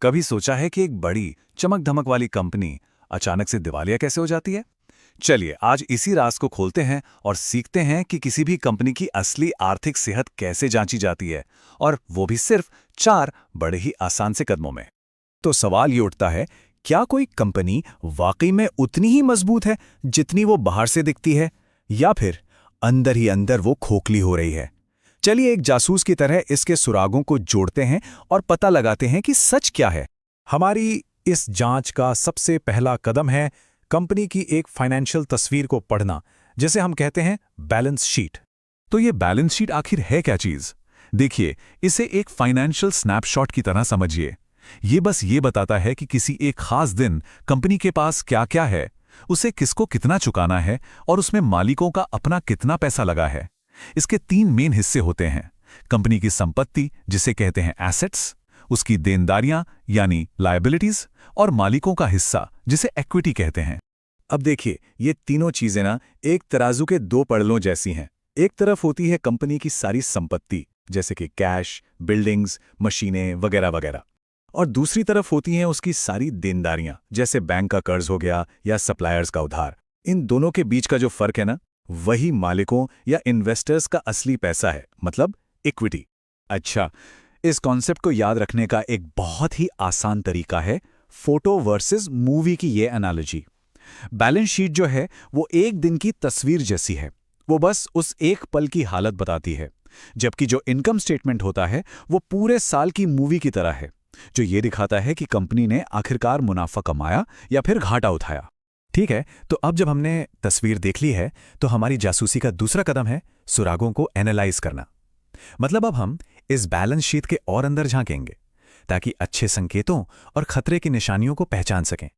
कभी सोचा है कि एक बड़ी चमक धमक वाली कंपनी अचानक से दिवालिया कैसे हो जाती है? चलिए आज इसी राज को खोलते हैं और सीखते हैं कि किसी भी कंपनी की असली आर्थिक सेहत कैसे जांची जाती है, और वो भी सिर्फ 4 बड़े ही आसान से कदमों में। तो सवाल ये उठता है, क्या कोई कंपनी वाकई में उतनी ही मजबूत है जितनी वो बाहर से दिखती है, या फिर अंदर ही अंदर वो खोखली हो रही है? चलिए एक जासूस की तरह इसके सुरागों को जोड़ते हैं और पता लगाते हैं कि सच क्या है। हमारी इस जांच का सबसे पहला कदम है कंपनी की एक फाइनेंशियल तस्वीर को पढ़ना, जिसे हम कहते हैं बैलेंस शीट। तो ये बैलेंस शीट आखिर है क्या चीज? देखिए, इसे एक फाइनेंशियल स्नैपशॉट की तरह समझिए। ये बस ये बताता है कि किसी एक खास दिन कंपनी के पास क्या क्या है, उसे किसको कितना चुकाना है और उसमें मालिकों का अपना कितना पैसा लगा है। इसके 3 मेन हिस्से होते हैं: कंपनी की संपत्ति, जिसे कहते हैं एसेट्स, उसकी देनदारियां यानी लायबिलिटीज, और मालिकों का हिस्सा, जिसे इक्विटी कहते हैं। अब देखिए, ये तीनों चीजें ना एक तराजू के 2 पड़लों जैसी हैं। एक तरफ होती है कंपनी की सारी संपत्ति, जैसे कि कैश, बिल्डिंग्स, मशीनें वगैरह वगैरह, और दूसरी तरफ होती हैं उसकी सारी देनदारियां, जैसे बैंक का कर्ज हो गया या सप्लायर्स का उधार। इन दोनों के बीच का जो फर्क है ना, वही मालिकों या इन्वेस्टर्स का असली पैसा है, मतलब इक्विटी। अच्छा, इस कॉन्सेप्ट को याद रखने का एक बहुत ही आसान तरीका है फोटो वर्सेस मूवी की ये एनालॉजी। बैलेंस शीट जो है वो एक दिन की तस्वीर जैसी है, वो बस उस एक पल की हालत बताती है, जबकि जो इनकम स्टेटमेंट होता है वो पूरे साल की मूवी की तरह है, जो ये दिखाता है कि कंपनी ने आखिरकार मुनाफा कमाया या फिर घाटा उठाया। ठीक है, तो अब जब हमने तस्वीर देख ली है, तो हमारी जासूसी का दूसरा कदम है सुरागों को एनालाइज करना। मतलब अब हम इस बैलेंस शीट के और अंदर झांकेंगे ताकि अच्छे संकेतों और खतरे की निशानियों को पहचान सकें।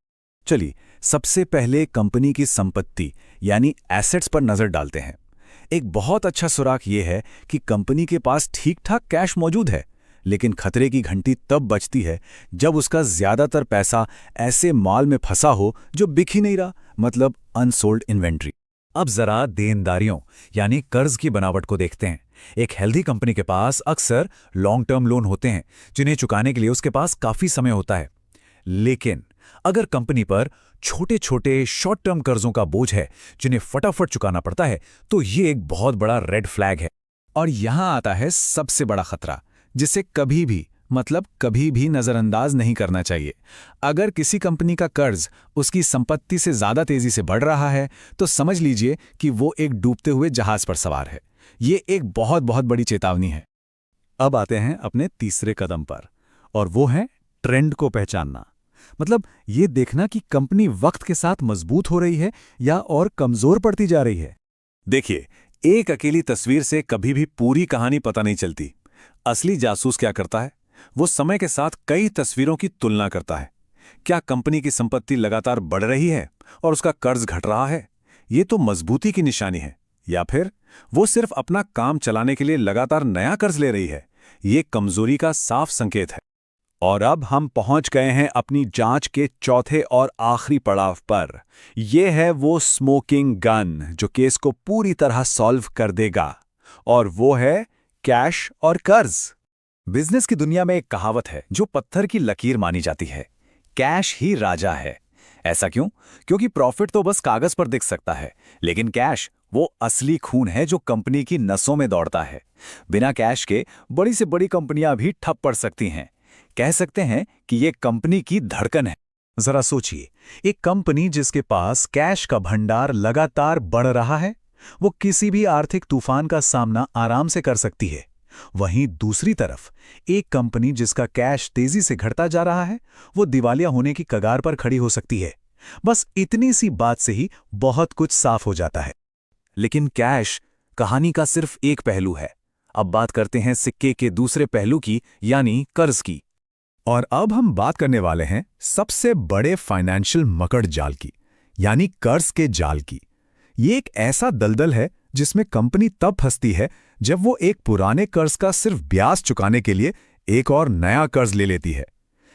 चलिए सबसे पहले कंपनी की संपत्ति यानी एसेट्स पर नजर डालते हैं। एक बहुत अच्छा सुराग यह है कि कंपनी के पास ठीक ठाक कैश मौजूद है, लेकिन खतरे की घंटी तब बजती है जब उसका ज्यादातर पैसा ऐसे माल में फंसा हो जो बिक ही नहीं रहा, मतलब अनसोल्ड इन्वेंट्री। अब जरा देनदारियों यानी कर्ज की बनावट को देखते हैं। एक हेल्दी कंपनी के पास अक्सर लॉन्ग टर्म लोन होते हैं, जिन्हें चुकाने के लिए उसके पास काफी समय होता है। लेकिन अगर कंपनी पर छोटे छोटे शॉर्ट टर्म कर्जों का बोझ है जिन्हें फटाफट चुकाना पड़ता है, तो ये एक बहुत बड़ा रेड फ्लैग है। और यहां आता है सबसे बड़ा खतरा, जिसे कभी भी नजरअंदाज नहीं करना चाहिए। अगर किसी कंपनी का कर्ज उसकी संपत्ति से ज्यादा तेजी से बढ़ रहा है, तो समझ लीजिए कि वो एक डूबते हुए जहाज पर सवार है। ये एक बहुत बहुत बड़ी चेतावनी है। अब आते हैं अपने तीसरे कदम पर, और वो है ट्रेंड को पहचानना। मतलब ये देखना कि कंपनी वक्त के साथ मजबूत हो रही है या और कमजोर पड़ती जा रही है। देखिए, एक अकेली तस्वीर से कभी भी पूरी कहानी पता नहीं चलती। असली जासूस क्या करता है, वो समय के साथ कई तस्वीरों की तुलना करता है। क्या कंपनी की संपत्ति लगातार बढ़ रही है और उसका कर्ज घट रहा है? ये तो मजबूती की निशानी है। या फिर वो सिर्फ अपना काम चलाने के लिए लगातार नया कर्ज ले रही है? ये कमजोरी का साफ संकेत है। और अब हम पहुंच गए हैं अपनी जांच के चौथे और आखिरी पड़ाव पर। यह है वो स्मोकिंग गन जो केस को पूरी तरह सॉल्व कर देगा, और वो है कैश और कर्ज। बिजनेस की दुनिया में एक कहावत है जो पत्थर की लकीर मानी जाती है, कैश ही राजा है। ऐसा क्यों? क्योंकि प्रॉफिट तो बस कागज पर दिख सकता है, लेकिन कैश वो असली खून है जो कंपनी की नसों में दौड़ता है। बिना कैश के बड़ी से बड़ी कंपनियां भी ठप पड़ सकती हैं। कह सकते हैं कि ये कंपनी की धड़कन है। जरा सोचिए, एक कंपनी जिसके पास कैश का भंडार लगातार बढ़ रहा है, वो किसी भी आर्थिक तूफान का सामना आराम से कर सकती है। वहीं दूसरी तरफ एक कंपनी जिसका कैश तेजी से घटता जा रहा है, वो दिवालिया होने की कगार पर खड़ी हो सकती है। बस इतनी सी बात से ही बहुत कुछ साफ हो जाता है। लेकिन कैश कहानी का सिर्फ एक पहलू है। अब बात करते हैं सिक्के के दूसरे पहलू की, यानी कर्ज की। और अब हम बात करने वाले हैं सबसे बड़े फाइनेंशियल मकड़ जाल की, यानी कर्ज के जाल की। ये एक ऐसा दलदल है जिसमें कंपनी तब फंसती है जब वो एक पुराने कर्ज का सिर्फ ब्याज चुकाने के लिए एक और नया कर्ज ले लेती है।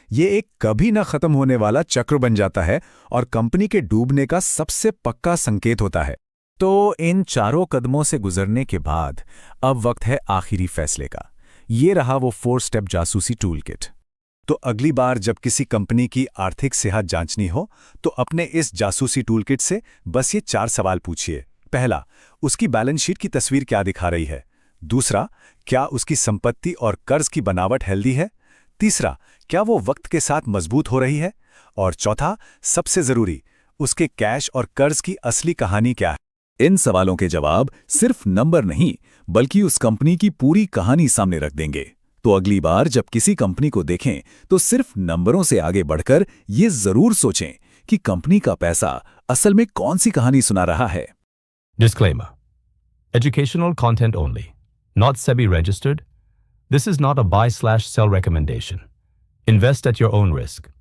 ये एक कभी न खत्म होने वाला चक्र बन जाता है और कंपनी के डूबने का सबसे पक्का संकेत होता है। तो इन चारों कदमों से गुजरने के बाद अब वक्त है आखिरी फैसले का। ये रहा वो 4 स्टेप जासूसी टूल किट। तो अगली बार जब किसी कंपनी की आर्थिक सेहत जांचनी हो तो अपने इस जासूसी टूलकिट से बस ये 4 सवाल पूछिए। पहला, उसकी बैलेंस शीट की तस्वीर क्या दिखा रही है? दूसरा, क्या उसकी संपत्ति और कर्ज की बनावट हेल्दी है? तीसरा, क्या वो वक्त के साथ मजबूत हो रही है? और चौथा, सबसे जरूरी, उसके कैश और कर्ज की असली कहानी क्या है? इन सवालों के जवाब सिर्फ नंबर नहीं, बल्कि उस कंपनी की पूरी कहानी सामने रख देंगे। तो अगली बार जब किसी कंपनी को देखें तो सिर्फ नंबरों से आगे बढ़कर ये जरूर सोचें कि कंपनी का पैसा असल में कौन सी कहानी सुना रहा है। Disclaimer. Educational content only. Not SEBI registered. This is not a buy/sell recommendation. Invest at your own risk.